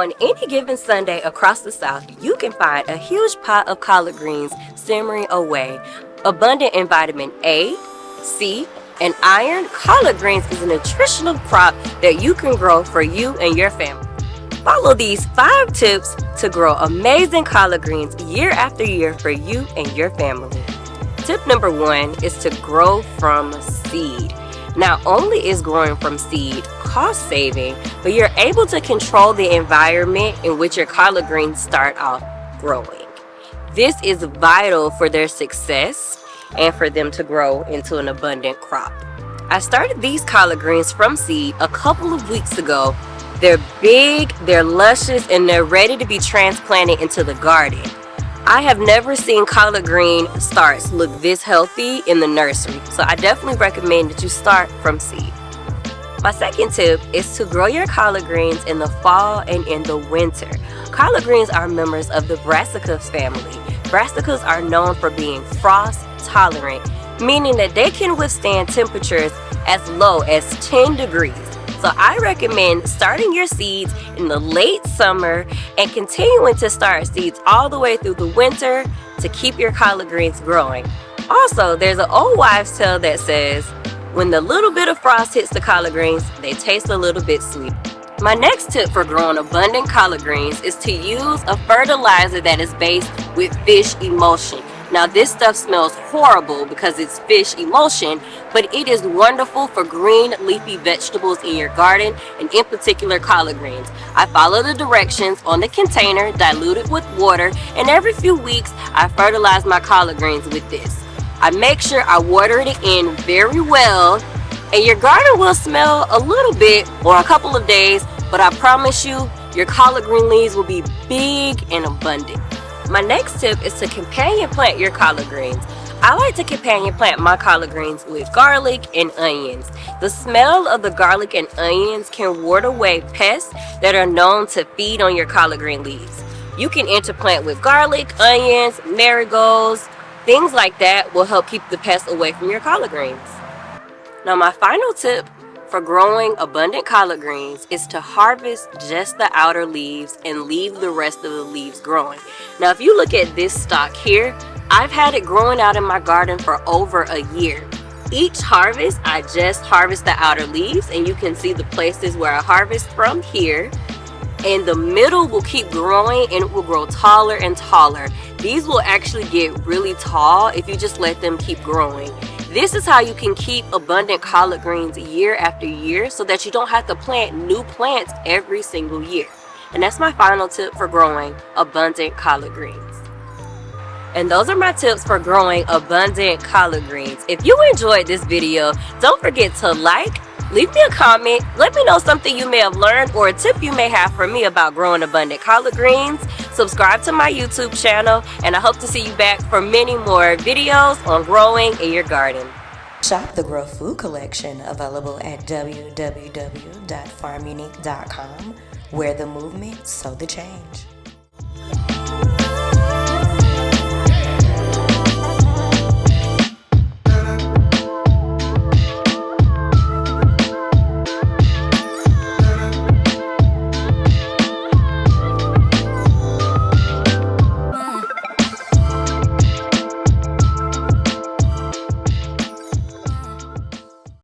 On any given Sunday across the South, you can find a huge pot of collard greens simmering away. Abundant in vitamin A, C, and iron, collard greens is a nutritional crop that you can grow for you and your family. Follow these 5 tips to grow amazing collard greens year after year for you and your family. Tip number 1 is to grow from seed. Not only is growing from seed cost saving, but you're able to control the environment in which your collard greens start off growing. This is vital for their success and for them to grow into an abundant crop. I started these collard greens from seed a couple of weeks ago. They're big, they're luscious, and they're ready to be transplanted into the garden. I have never seen collard green starts look this healthy in the nursery, so I definitely recommend that you start from seed. My second tip is to grow your collard greens in the fall and in the winter. Collard greens are members of the brassicas family. Brassicas are known for being frost tolerant, meaning that they can withstand temperatures as low as 10 degrees. So I recommend starting your seeds in the late summer and continuing to start seeds all the way through the winter to keep your collard greens growing. Also, there's an old wives' tale that says, when the little bit of frost hits the collard greens, they taste a little bit sweet. My next tip for growing abundant collard greens is to use a fertilizer that is based with fish emulsion. Now this stuff smells horrible because it's fish emulsion, but it is wonderful for green leafy vegetables in your garden, and in particular collard greens. I follow the directions on the container, dilute it with water, and every few weeks I fertilize my collard greens with this. I make sure I water it in very well, and your garden will smell a little bit for a couple of days, but I promise you, your collard green leaves will be big and abundant. My next tip is to companion plant your collard greens. I like to companion plant my collard greens with garlic and onions. The smell of the garlic and onions can ward away pests that are known to feed on your collard green leaves. You can interplant with garlic, onions, marigolds, things like that will help keep the pests away from your collard greens. Now my final tip for growing abundant collard greens is to harvest just the outer leaves and leave the rest of the leaves growing. Now if you look at this stalk here, I've had it growing out in my garden for over a year. Each harvest, I just harvest the outer leaves, and you can see the places where I harvest from here. And the middle will keep growing and it will grow taller and taller. These will actually get really tall if you just let them keep growing. This is how you can keep abundant collard greens year after year so that you don't have to plant new plants every single year. And that's my final tip for growing abundant collard greens. And those are my tips for growing abundant collard greens. If you enjoyed this video, don't forget to like, leave me a comment, let me know something you may have learned or a tip you may have for me about growing abundant collard greens. Subscribe to my YouTube channel, and I hope to see you back for many more videos on growing in your garden. Shop the Grow Food Collection, available at www.farmunique.com, where the movement, so the change.